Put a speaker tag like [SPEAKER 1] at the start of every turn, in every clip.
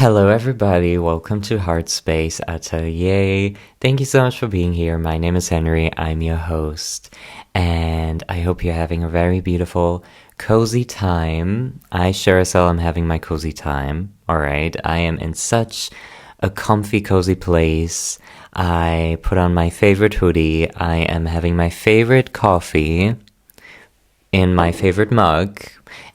[SPEAKER 1] Hello, everybody. Welcome to Heart Space Atelier. Thank you so much for being here. My name is Henry. I'm your host, and I hope you're having a very beautiful, cozy time. I sure as hell am having my cozy time. All right. I am in such a comfy, cozy place. I put on my favorite hoodie. I am having my favorite coffee in my favorite mug,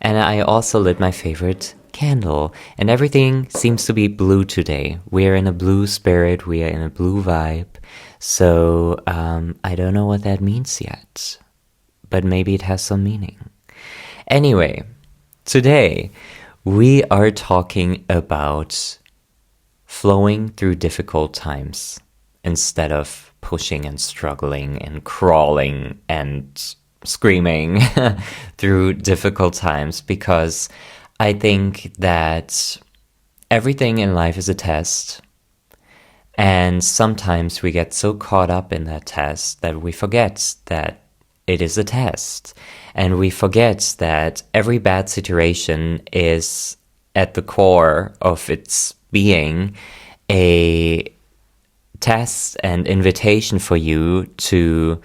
[SPEAKER 1] and I also lit my favorite candle, and everything seems to be blue today. We are in a blue spirit, we are in a blue vibe, so I don't know what that means yet, but maybe it has some meaning. Anyway, today we are talking about flowing through difficult times instead of pushing and struggling and crawling and screaming through difficult times, because I think that everything in life is a test, and sometimes we get so caught up in that test that we forget that it is a test, and we forget that every bad situation is at the core of its being a test and invitation for you to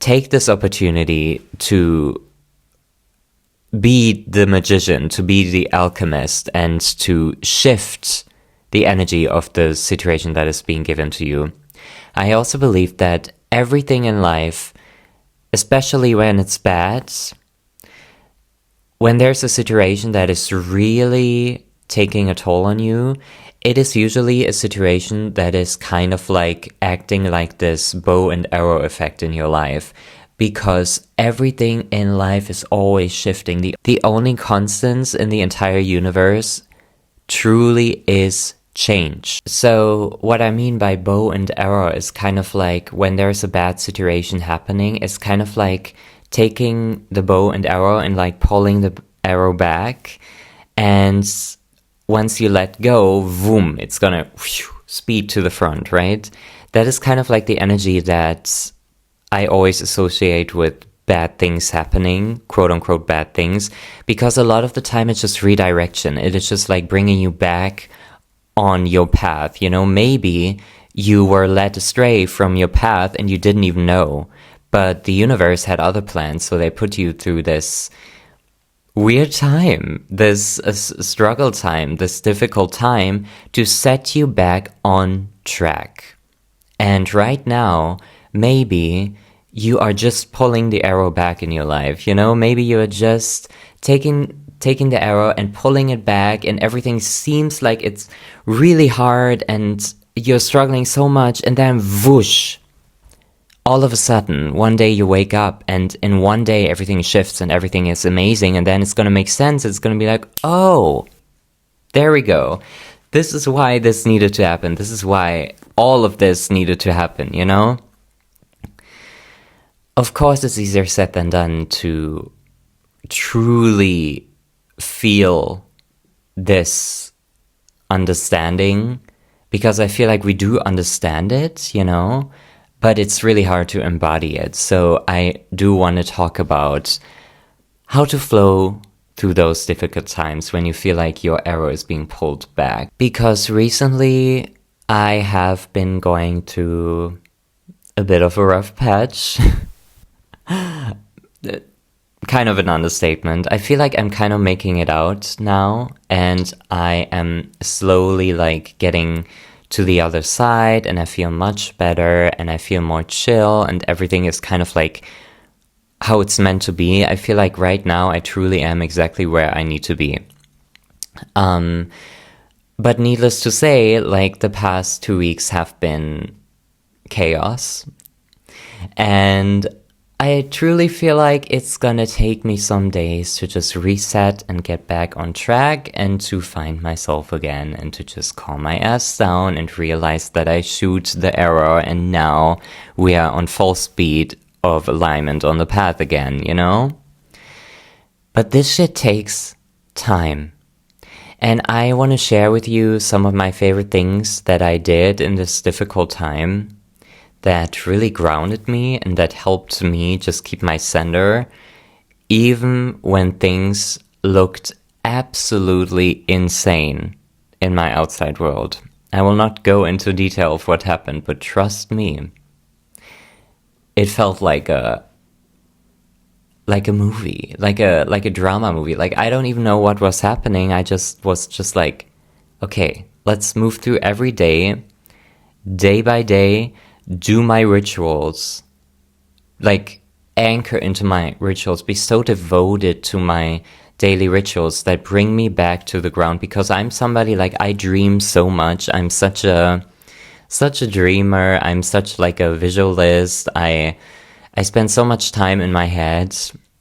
[SPEAKER 1] take this opportunity to be the magician, to be the alchemist, and to shift the energy of the situation that is being given to you. I also believe that everything in life, especially when it's bad, when there's a situation that is really taking a toll on you, it is usually a situation that is kind of like acting like this bow and arrow effect in your life, because everything in life is always shifting. The only constants in the entire universe truly is change. So what I mean by bow and arrow is kind of like when there's a bad situation happening, it's kind of like taking the bow and arrow and like pulling the arrow back, and once you let go, boom, it's gonna speed to the front, right? That is kind of like the energy that I always associate with bad things happening, quote unquote bad things, because a lot of the time it's just redirection. It is just like bringing you back on your path. You know, maybe you were led astray from your path and you didn't even know, but the universe had other plans, so they put you through this weird time, this struggle time, this difficult time to set you back on track. And right now, maybe you are just pulling the arrow back in your life, you know? Maybe you are just taking the arrow and pulling it back, and everything seems like it's really hard and you're struggling so much, and then whoosh, all of a sudden, one day you wake up, and in one day everything shifts and everything is amazing, and then it's going to make sense. It's going to be like, oh, there we go. This is why this needed to happen. This is why all of this needed to happen, you know? Of course, it's easier said than done to truly feel this understanding, because I feel like we do understand it, you know? But it's really hard to embody it. So I do want to talk about how to flow through those difficult times when you feel like your arrow is being pulled back. Because recently I have been going through a bit of a rough patch. Kind of an understatement. I feel like I'm kind of making it out now, and I am slowly like getting to the other side, and I feel much better, and I feel more chill, and everything is kind of like how it's meant to be. I feel like right now I truly am exactly where I need to be. But needless to say, like the past 2 weeks have been chaos, and I truly feel like it's gonna take me some days to just reset and get back on track, and to find myself again, and to just calm my ass down and realize that I shoot the arrow, and now we are on full speed of alignment on the path again, you know? But this shit takes time. And I want to share with you some of my favorite things that I did in this difficult time that really grounded me and that helped me just keep my center, even when things looked absolutely insane in my outside world. I will not go into detail of what happened, but trust me, it felt like a movie, like a drama movie. Like, I don't even know what was happening. I just was just like, okay, let's move through every day, day by day, do my rituals, like anchor into my rituals, be so devoted to my daily rituals that bring me back to the ground, because I'm somebody, like, I dream so much. I'm such a dreamer. I'm such like a visualist. I spend so much time in my head,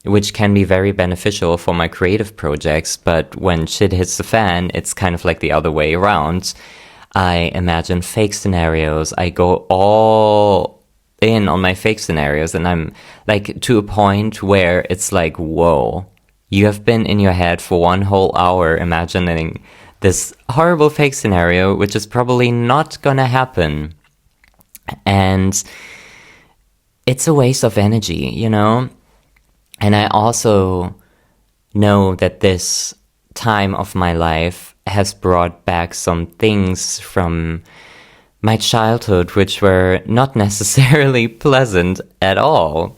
[SPEAKER 1] which can be very beneficial for my creative projects, but when shit hits the fan, it's kind of like the other way around. I imagine fake scenarios. I go all in on my fake scenarios, and I'm like to a point where it's like, whoa, you have been in your head for 1 whole hour imagining this horrible fake scenario, which is probably not gonna happen. And it's a waste of energy, you know? And I also know that this time of my life has brought back some things from my childhood, which were not necessarily pleasant at all.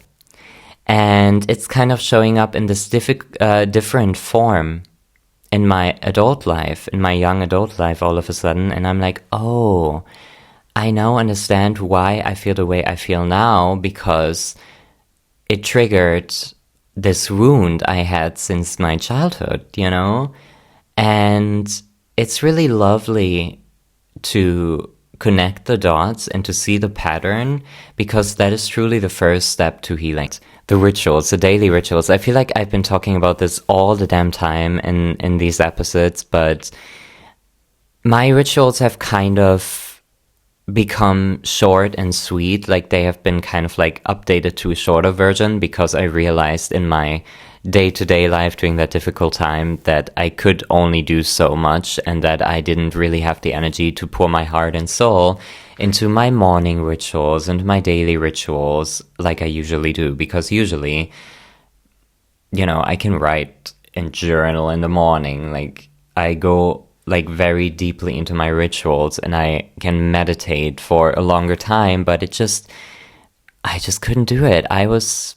[SPEAKER 1] And it's kind of showing up in this different form in my adult life, in my young adult life all of a sudden. And I'm like, oh, I now understand why I feel the way I feel now, because it triggered this wound I had since my childhood, you know? And it's really lovely to connect the dots and to see the pattern, because that is truly the first step to healing. The rituals, the daily rituals. I feel like I've been talking about this all the damn time in these episodes, but my rituals have kind of become short and sweet. Like, they have been kind of like updated to a shorter version, because I realized in my day-to-day life during that difficult time that I could only do so much, and that I didn't really have the energy to pour my heart and soul into my morning rituals and my daily rituals like I usually do. Because usually, you know, I can write and journal in the morning. Like, I go like very deeply into my rituals, and I can meditate for a longer time, but I just couldn't do it. I was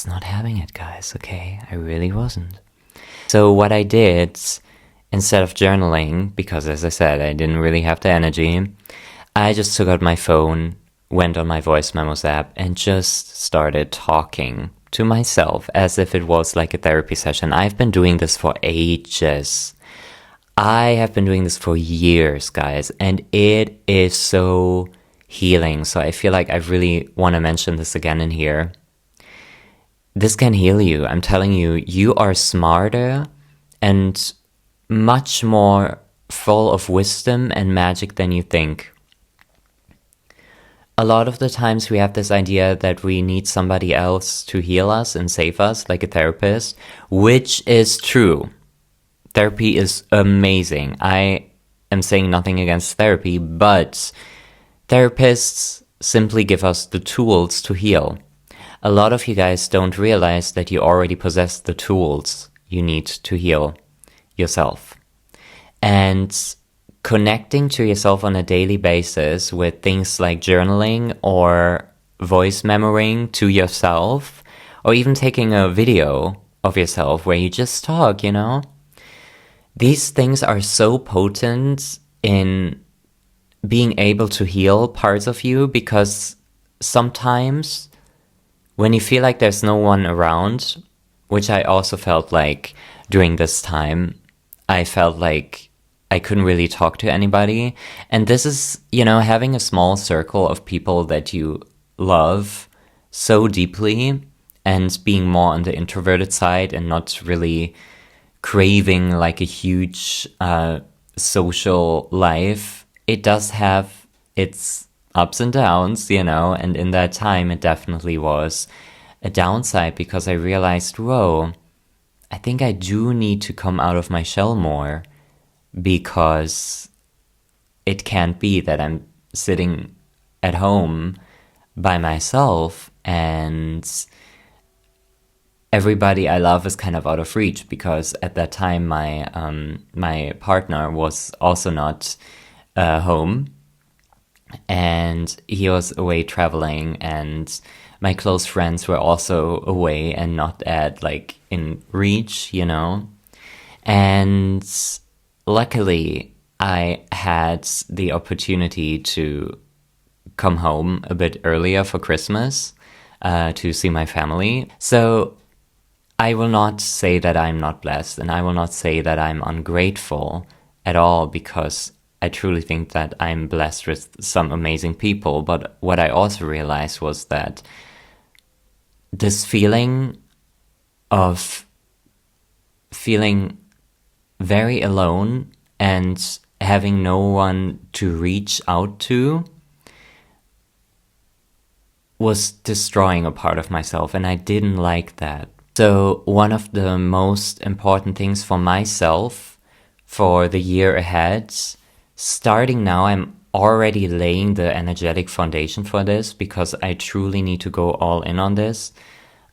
[SPEAKER 1] not having it, guys, okay? I really wasn't. So what I did, instead of journaling, because as I said, I didn't really have the energy, I just took out my phone, went on my voice memos app, and just started talking to myself as if it was like a therapy session. I've been doing this for ages. I have been doing this for years, guys, and it is so healing. So I feel like I really want to mention this again in here. This can heal you. I'm telling you, you are smarter and much more full of wisdom and magic than you think. A lot of the times we have this idea that we need somebody else to heal us and save us, like a therapist, which is true. Therapy is amazing. I am saying nothing against therapy, but therapists simply give us the tools to heal. A lot of you guys don't realize that you already possess the tools you need to heal yourself. And connecting to yourself on a daily basis with things like journaling or voice memoing to yourself, or even taking a video of yourself where you just talk, you know? These things are so potent in being able to heal parts of you, because sometimes when you feel like there's no one around, which I also felt like during this time, I felt like I couldn't really talk to anybody. And this is, you know, having a small circle of people that you love so deeply, and being more on the introverted side and not really craving like a huge social life. It does have its ups and downs, you know, and in that time it definitely was a downside, because I realized, whoa, I think I do need to come out of my shell more, because it can't be that I'm sitting at home by myself and everybody I love is kind of out of reach, because at that time my partner was also not home, and he was away traveling, and my close friends were also away and not at like in reach, you know. And luckily I had the opportunity to come home a bit earlier for Christmas to see my family. So I will not say that I'm not blessed, and I will not say that I'm ungrateful at all, because I truly think that I'm blessed with some amazing people. But what I also realized was that this feeling of feeling very alone and having no one to reach out to was destroying a part of myself, and I didn't like that. So one of the most important things for myself for the year ahead, starting now, I'm already laying the energetic foundation for this, because I truly need to go all in on this.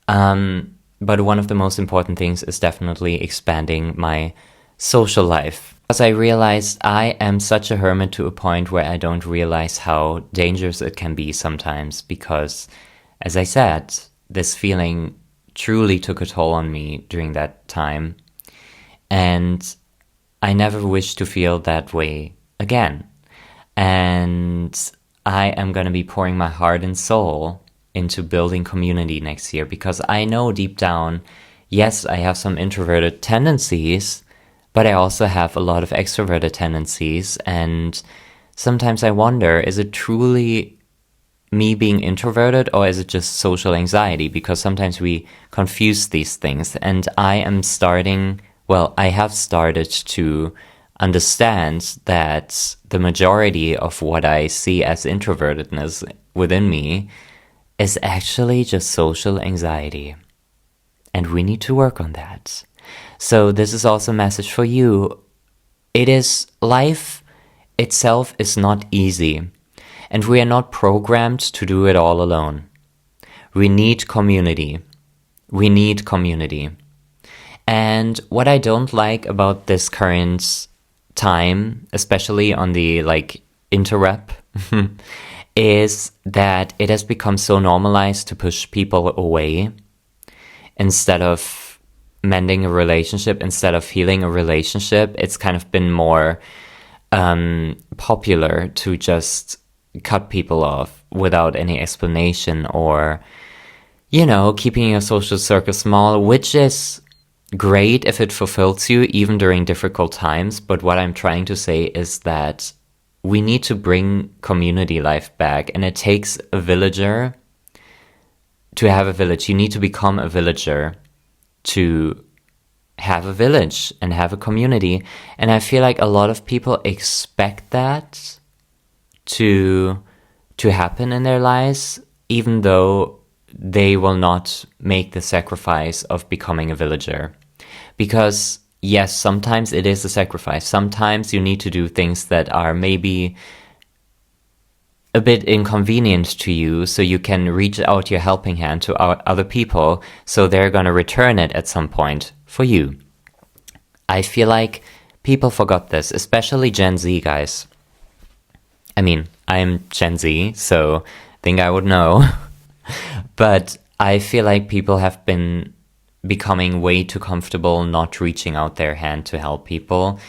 [SPEAKER 1] But one of the most important things is definitely expanding my social life. Because I realized I am such a hermit to a point where I don't realize how dangerous it can be sometimes, because, as I said, this feeling truly took a toll on me during that time, and I never wish to feel that way again. And I am going to be pouring my heart and soul into building community next year, because I know deep down, yes, I have some introverted tendencies, but I also have a lot of extroverted tendencies, and sometimes I wonder, is it truly me being introverted, or is it just social anxiety? Because sometimes we confuse these things, and I have started to understand that the majority of what I see as introvertedness within me is actually just social anxiety, and we need to work on that. So this is also a message for you. Life itself is not easy, and we are not programmed to do it all alone. We need community. And what I don't like about this current time, especially on the interweb, is that it has become so normalized to push people away instead of mending a relationship, instead of healing a relationship. It's kind of been more popular to just cut people off without any explanation, or, keeping your social circle small, which is great if it fulfills you even during difficult times. But what I'm trying to say is that we need to bring community life back, and it takes a villager to have a village. You need to become a villager to have a village and have a community. And I feel like a lot of people expect that to happen in their lives, even though they will not make the sacrifice of becoming a villager. Because yes, sometimes it is a sacrifice. Sometimes you need to do things that are maybe a bit inconvenient to you, so you can reach out your helping hand to other people, so they're going to return it at some point for you. I feel like people forgot this, especially Gen Z guys. I mean, I'm Gen Z, so I think I would know. But I feel like people have been becoming way too comfortable not reaching out their hand to help people.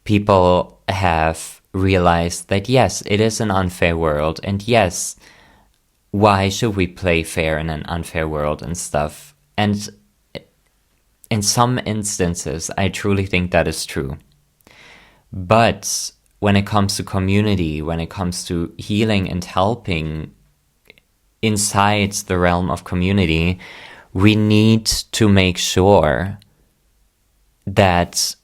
[SPEAKER 1] People have realized that yes, it is an unfair world, and yes, why should we play fair in an unfair world and stuff? And in some instances, I truly think that is true. But when it comes to community, when it comes to healing and helping inside the realm of community, we need to make sure that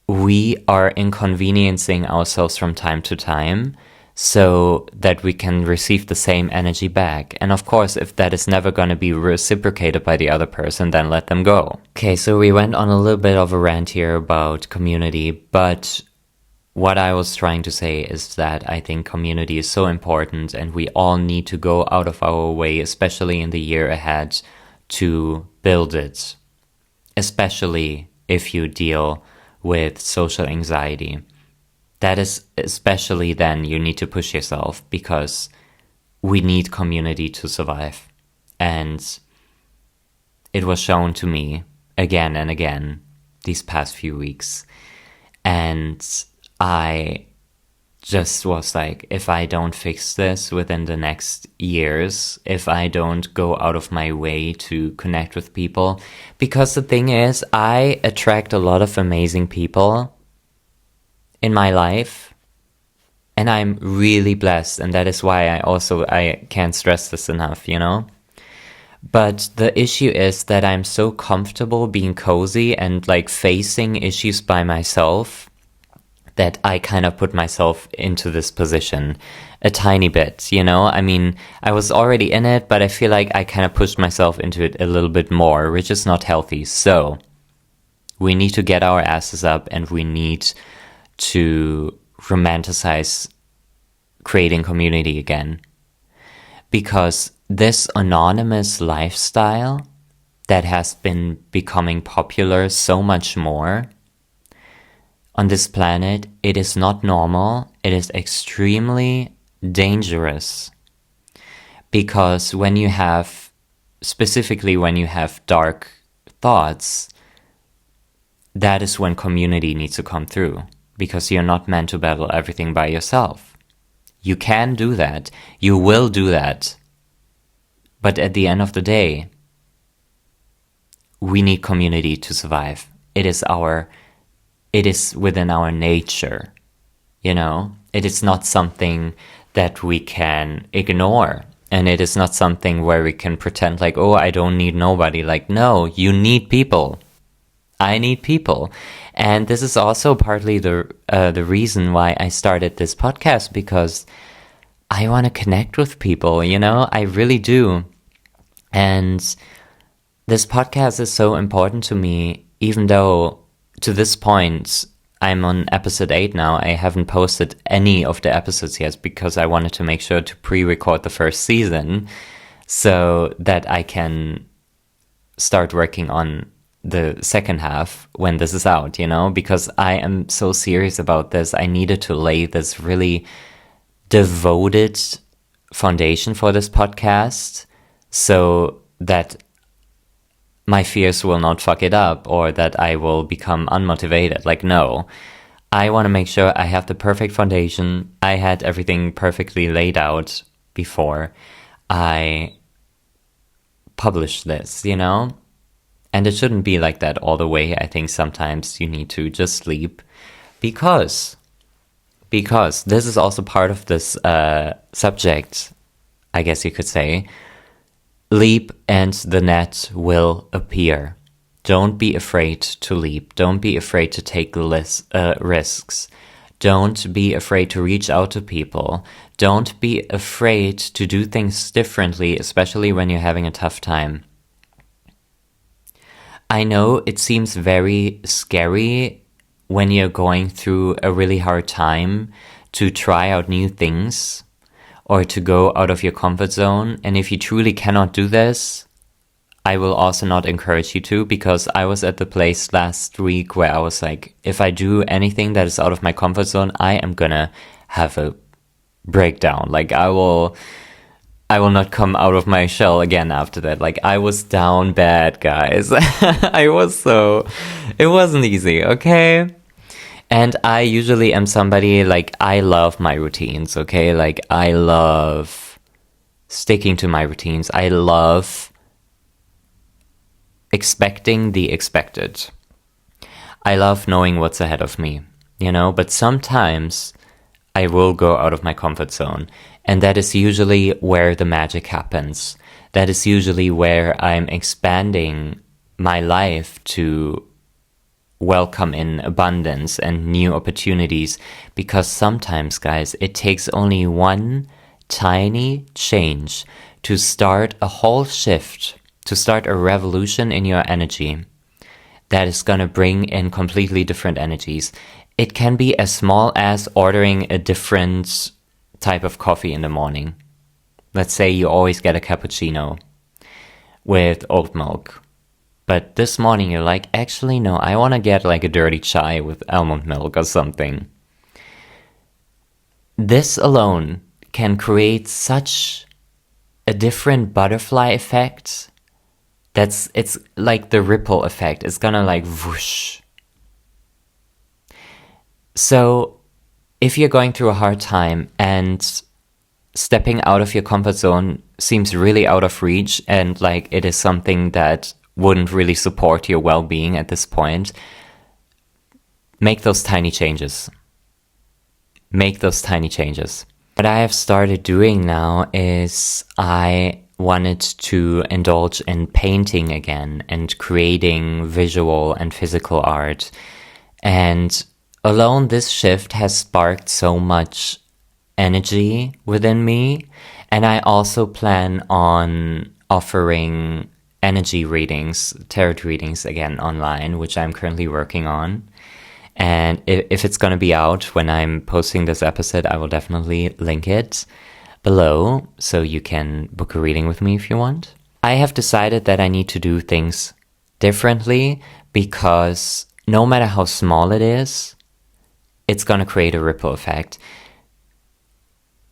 [SPEAKER 1] we are inconveniencing ourselves from time to time so that we can receive the same energy back. And of course, if that is never going to be reciprocated by the other person, then let them go. Okay, so we went on a little bit of a rant here about community, but what I was trying to say is that I think community is so important, and we all need to go out of our way, especially in the year ahead, to build it, especially if you deal with social anxiety. That is especially then you need to push yourself, because we need community to survive. And it was shown to me again and again these past few weeks. And I just was like, if I don't fix this within the next years, if I don't go out of my way to connect with people, because the thing is, I attract a lot of amazing people in my life, and I'm really blessed, and that is why I can't stress this enough, you know? But the issue is that I'm so comfortable being cozy and like facing issues by myself that I kind of put myself into this position a tiny bit, you know? I mean, I was already in it, but I feel like I kind of pushed myself into it a little bit more, which is not healthy. So we need to get our asses up, and we need to romanticize creating community again. Because this anonymous lifestyle that has been becoming popular so much more on this planet, it is not normal. It is extremely dangerous. Because specifically when you have dark thoughts, that is when community needs to come through. Because you're not meant to battle everything by yourself. You can do that. You will do that. But at the end of the day, we need community to survive. It is within our nature, you know? It is not something that we can ignore. And it is not something where we can pretend like, oh, I don't need nobody. Like, no, you need people. I need people. And this is also partly the reason why I started this podcast, because I want to connect with people, you know? I really do. And this podcast is so important to me, even though to this point, I'm on episode 8 now. I haven't posted any of the episodes yet because I wanted to make sure to pre-record the first season so that I can start working on the second half when this is out, you know, because I am so serious about this. I needed to lay this really devoted foundation for this podcast so that my fears will not fuck it up or that I will become unmotivated. Like, no, I want to make sure I have the perfect foundation. I had everything perfectly laid out before I published this, you know? And it shouldn't be like that all the way. I think sometimes you need to just sleep because this is also part of this subject, I guess you could say. Leap and the net will appear. Don't be afraid to leap. Don't be afraid to take risks. Don't be afraid to reach out to people. Don't be afraid to do things differently, especially when you're having a tough time. I know it seems very scary when you're going through a really hard time to try out new things or to go out of your comfort zone. And if you truly cannot do this, I will also not encourage you to, because I was at the place last week where I was like, if I do anything that is out of my comfort zone, I am gonna have a breakdown. Like I will not come out of my shell again after that. Like I was down bad, guys. It wasn't easy, okay? And I usually am somebody, like, I love my routines, okay? Like, I love sticking to my routines. I love expecting the expected. I love knowing what's ahead of me, you know? But sometimes I will go out of my comfort zone. And that is usually where the magic happens. That is usually where I'm expanding my life to welcome in abundance and new opportunities, because sometimes, guys, it takes only one tiny change to start a whole shift, to start a revolution in your energy that is going to bring in completely different energies. It can be as small as ordering a different type of coffee in the morning. Let's say you always get a cappuccino. with oat milk. But this morning you're like, actually no, I want to get like a dirty chai with almond milk or something. This alone can create such a different butterfly effect. It's like the ripple effect. It's gonna like whoosh. So if you're going through a hard time and stepping out of your comfort zone seems really out of reach and like it is something that wouldn't really support your well-being at this point, make those tiny changes. Make those tiny changes. What I have started doing now is I wanted to indulge in painting again and creating visual and physical art. And alone, this shift has sparked so much energy within me. And I also plan on offering energy readings, tarot readings again online, which I'm currently working on. And if it's going to be out when I'm posting this episode, I will definitely link it below so you can book a reading with me if you want. I have decided that I need to do things differently because no matter how small it is, it's going to create a ripple effect.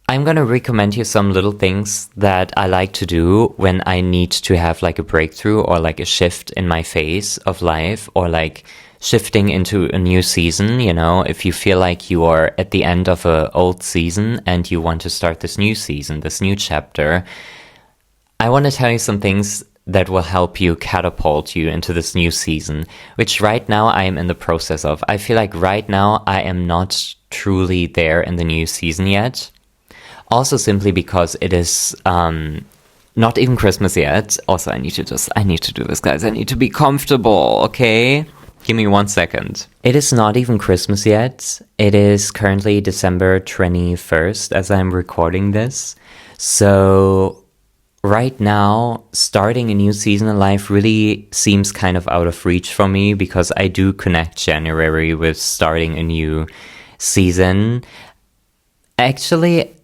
[SPEAKER 1] I'm going to recommend you some little things that I like to do when I need to have like a breakthrough or like a shift in my phase of life, or like shifting into a new season. You know, if you feel like you are at the end of an old season and you want to start this new season, this new chapter, I want to tell you some things that will help you catapult you into this new season, which right now I am in the process of. I feel like right now I am not truly there in the new season yet. Also simply because it is not even Christmas yet. Also, I need to do this, guys. I need to be comfortable, okay? Give me 1 second. It is not even Christmas yet. It is currently December 21st as I'm recording this. So right now, starting a new season in life really seems kind of out of reach for me because I do connect January with starting a new season. Actually,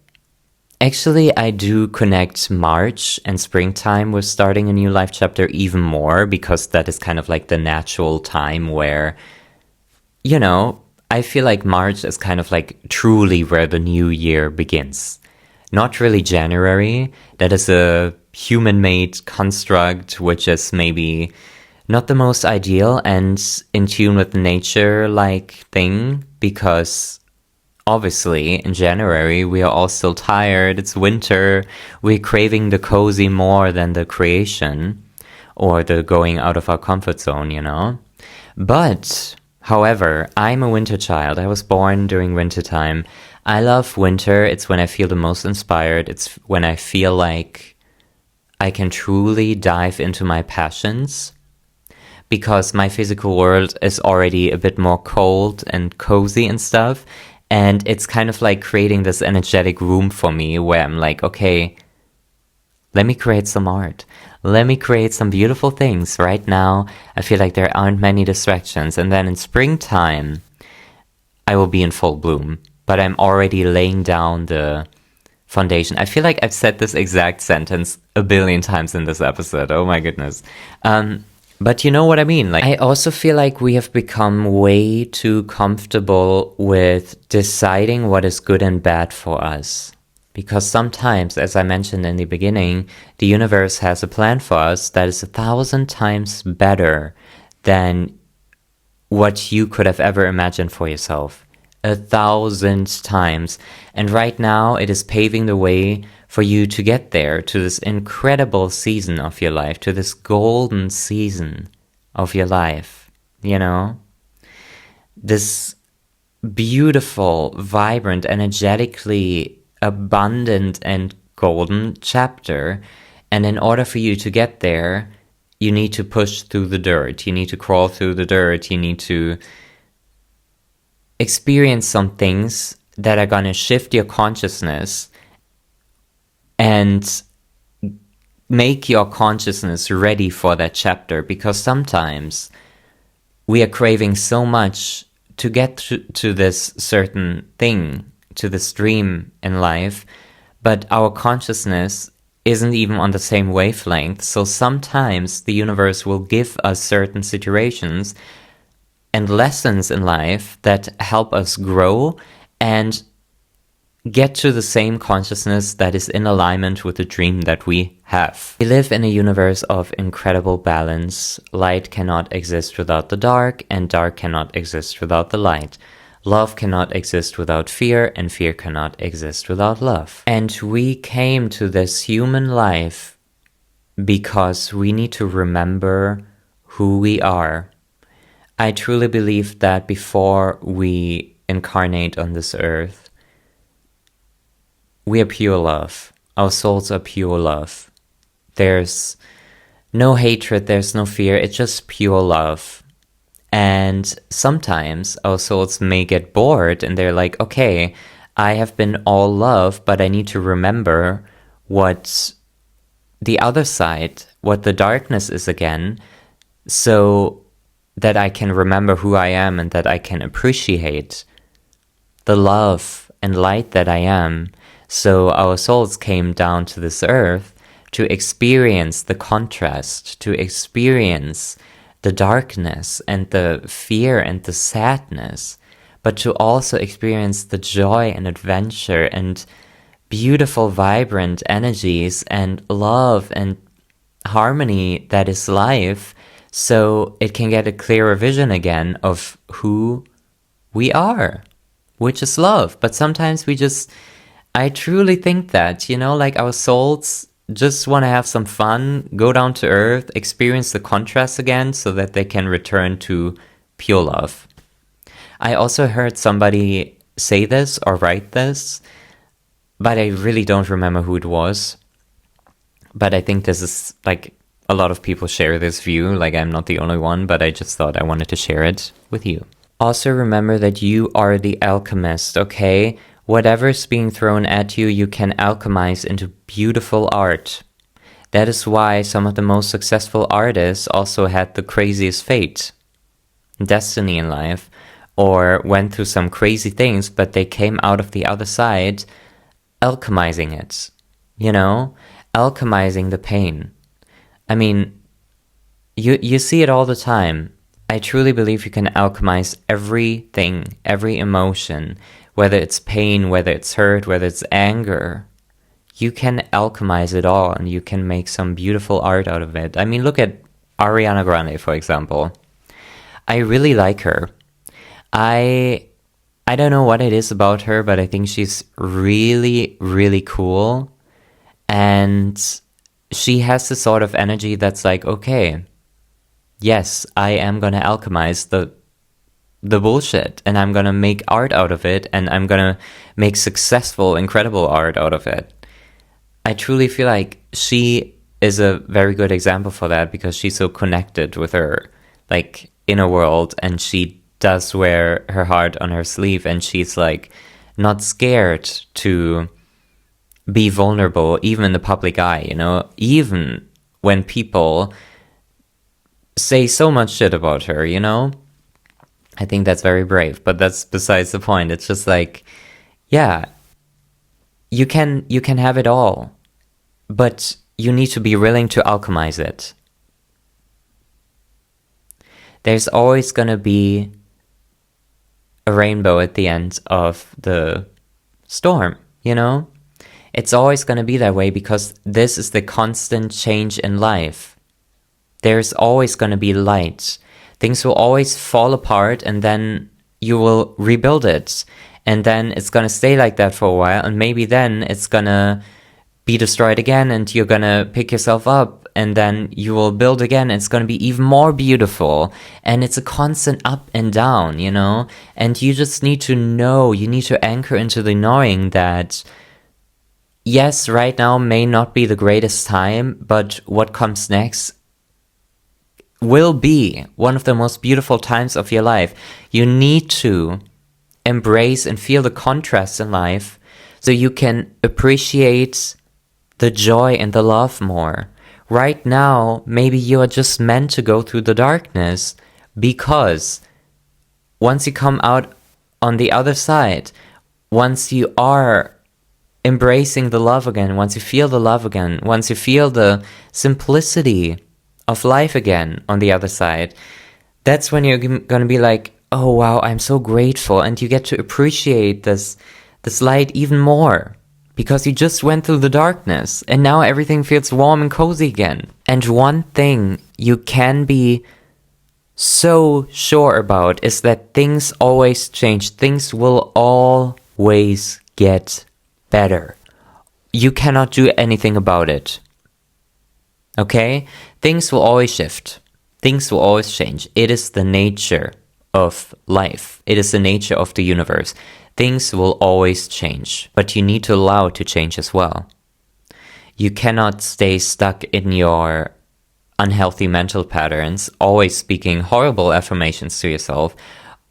[SPEAKER 1] I do connect March and springtime with starting a new life chapter even more because that is kind of like the natural time where, you know, I feel like March is kind of like truly where the new year begins. Not really January. That is a human-made construct, which is maybe not the most ideal and in tune with nature-like thing because obviously, in January, we are all still tired. It's winter. We're craving the cozy more than the creation or the going out of our comfort zone, you know? But, however, I'm a winter child. I was born during winter time. I love winter. It's when I feel the most inspired. It's when I feel like I can truly dive into my passions because my physical world is already a bit more cold and cozy and stuff. And it's kind of like creating this energetic room for me where I'm like, okay, let me create some art. Let me create some beautiful things. Right now, I feel like there aren't many distractions. And then in springtime, I will be in full bloom. But I'm already laying down the foundation. I feel like I've said this exact sentence a billion times in this episode. Oh my goodness. But you know what I mean? Like, I also feel like we have become way too comfortable with deciding what is good and bad for us. Because sometimes, as I mentioned in the beginning, the universe has a plan for us that is 1,000 times better than what you could have ever imagined for yourself. 1,000 times. And right now, it is paving the way for you to get there, to this incredible season of your life, to this golden season of your life, you know? This beautiful, vibrant, energetically abundant and golden chapter. And in order for you to get there, you need to push through the dirt. You need to crawl through the dirt. You need to experience some things that are going to shift your consciousness and make your consciousness ready for that chapter, because sometimes we are craving so much to get to this certain thing, to this dream in life, but our consciousness isn't even on the same wavelength. So sometimes the universe will give us certain situations and lessons in life that help us grow and get to the same consciousness that is in alignment with the dream that we have. We live in a universe of incredible balance. Light cannot exist without the dark, and dark cannot exist without the light. Love cannot exist without fear, and fear cannot exist without love. And we came to this human life because we need to remember who we are. I truly believe that before we incarnate on this earth, we are pure love. Our souls are pure love. There's no hatred, there's no fear, it's just pure love. And sometimes our souls may get bored and they're like, okay, I have been all love, but I need to remember what the other side, what the darkness is again, so that I can remember who I am and that I can appreciate the love and light that I am. So our souls came down to this earth to experience the contrast, to experience the darkness and the fear and the sadness, but to also experience the joy and adventure and beautiful, vibrant energies and love and harmony that is life, so it can get a clearer vision again of who we are, which is love. But sometimes I truly think that, like our souls just want to have some fun, go down to earth, experience the contrast again so that they can return to pure love. I also heard somebody say this or write this, but I really don't remember who it was. But I think this is like a lot of people share this view, like I'm not the only one, but I just thought I wanted to share it with you. Also remember that you are the alchemist, okay? Whatever's being thrown at you, you can alchemize into beautiful art. That is why some of the most successful artists also had the craziest fate, destiny in life, or went through some crazy things, but they came out of the other side alchemizing it, alchemizing the pain. I mean, you see it all the time. I truly believe you can alchemize everything, every emotion, whether it's pain, whether it's hurt, whether it's anger. You can alchemize it all and you can make some beautiful art out of it. I mean, look at Ariana Grande, for example. I really like her. I don't know what it is about her, but I think she's really, really cool. And she has this sort of energy that's like, okay, yes, I am going to alchemize the bullshit, and I'm gonna make art out of it, and I'm gonna make successful, incredible art out of it. I truly feel like she is a very good example for that because she's so connected with her inner world, and she does wear her heart on her sleeve, and she's not scared to be vulnerable, even in the public eye, even when people say so much shit about her, I think that's very brave, but that's besides the point. It's just yeah, you can have it all, but you need to be willing to alchemize it. There's always going to be a rainbow at the end of the storm, It's always going to be that way because this is the constant change in life. There's always going to be light. Things will always fall apart and then you will rebuild it. And then it's going to stay like that for a while. And maybe then it's going to be destroyed again and you're going to pick yourself up. And then you will build again. It's going to be even more beautiful. And it's a constant up and down, And you just need to know, you need to anchor into the knowing that, yes, right now may not be the greatest time, but what comes next will be one of the most beautiful times of your life. You need to embrace and feel the contrast in life so you can appreciate the joy and the love more. Right now, maybe you are just meant to go through the darkness because once you come out on the other side, once you are embracing the love again, once you feel the love again, once you feel the simplicity of life again on the other side, that's when you're gonna be like, oh wow, I'm so grateful, and you get to appreciate this light even more, because you just went through the darkness, and now everything feels warm and cozy again. And one thing you can be so sure about is that things always change. Things will always get better. You cannot do anything about it. Okay? Things will always shift. Things will always change. It is the nature of life. It is the nature of the universe. Things will always change, but you need to allow it to change as well. You cannot stay stuck in your unhealthy mental patterns, always speaking horrible affirmations to yourself,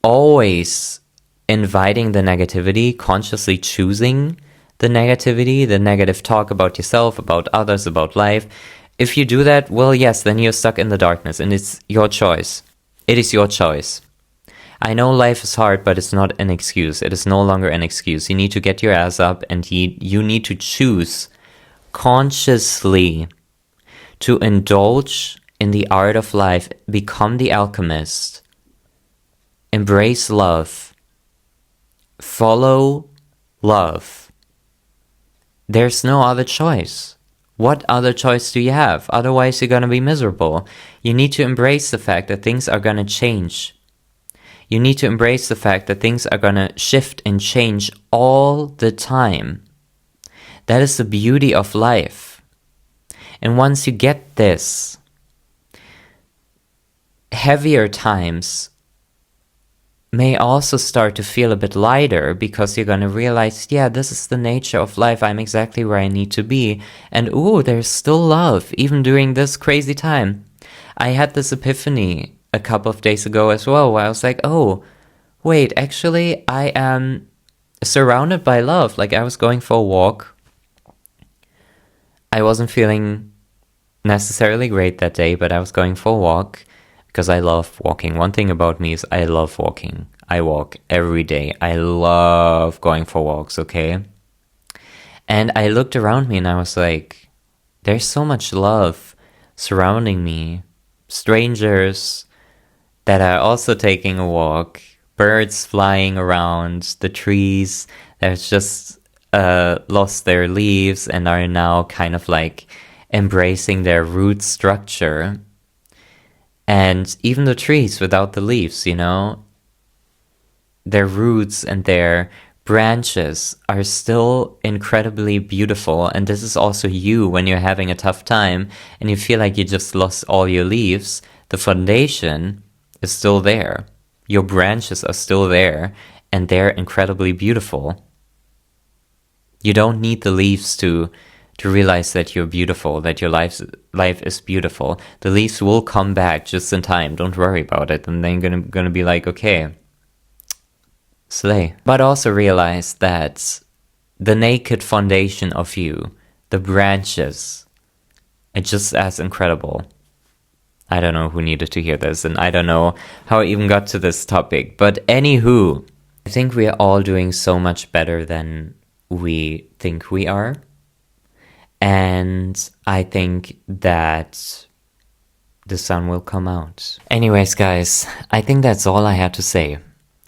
[SPEAKER 1] always inviting the negativity, consciously choosing the negativity, the negative talk about yourself, about others, about life. If you do that, well, yes, then you're stuck in the darkness, and it's your choice. It is your choice. I know life is hard, but it's not an excuse. It is no longer an excuse. You need to get your ass up, and you need to choose consciously to indulge in the art of life, become the alchemist, embrace love, follow love. There's no other choice. What other choice do you have? Otherwise, you're gonna be miserable. You need to embrace the fact that things are gonna change. You need to embrace the fact that things are gonna shift and change all the time. That is the beauty of life. And once you get this, heavier times may also start to feel a bit lighter, because you're going to realize, yeah, this is the nature of life. I'm exactly where I need to be. And ooh, there's still love, even during this crazy time. I had this epiphany a couple of days ago as well, where I was like, oh, wait, actually, I am surrounded by love. Like, I was going for a walk. I wasn't feeling necessarily great that day, but I was going for a walk because I love walking. One thing about me is I love walking. I walk every day. I love going for walks, okay? And I looked around me and I was like, there's so much love surrounding me. Strangers that are also taking a walk, birds flying around, the trees that just lost their leaves and are now kind of like embracing their root structure. And even the trees without the leaves, you know, their roots and their branches are still incredibly beautiful. And this is also you when you're having a tough time and you feel like you just lost all your leaves. The foundation is still there. Your branches are still there, and they're incredibly beautiful. You don't need the leaves to realize that you're beautiful, that your life is beautiful. The leaves will come back just in time. Don't worry about it. And then you're gonna be like, okay, slay. But also realize that the naked foundation of you, the branches, are just as incredible. I don't know who needed to hear this, and I don't know how I even got to this topic. But anywho, I think we are all doing so much better than we think we are. And I think that the sun will come out. Anyways, guys, I think that's all I had to say.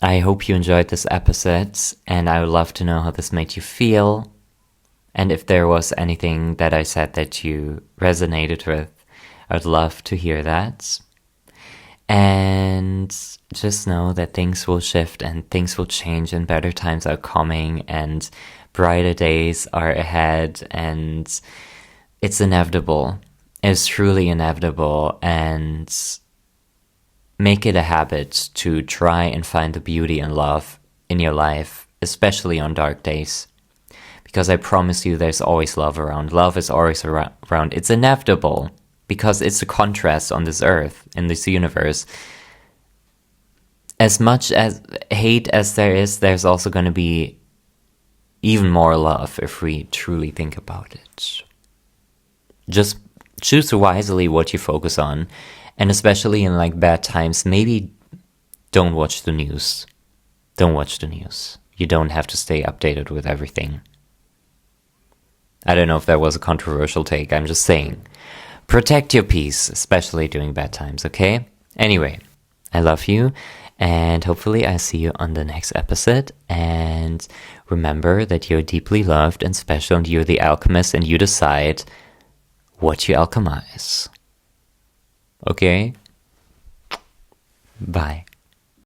[SPEAKER 1] I hope you enjoyed this episode, and I would love to know how this made you feel. And if there was anything that I said that you resonated with, I'd love to hear that. And just know that things will shift and things will change, and better times are coming, and brighter days are ahead, and it's inevitable. It's truly inevitable, and make it a habit to try and find the beauty and love in your life, especially on dark days. Because I promise you, there's always love around. Love is always around. It's inevitable, because it's a contrast on this earth, in this universe. As much as hate as there is, there's also going to be even more love if we truly think about it. Just choose wisely what you focus on, and especially in like bad times, maybe don't watch the news. Don't watch the news. You don't have to stay updated with everything. I don't know if that was a controversial take. I'm just saying. Protect your peace, especially during bad times, okay? Anyway, I love you, and hopefully I see you on the next episode. And remember that you're deeply loved and special, and you're the alchemist, and you decide what you alchemize. Okay? Bye.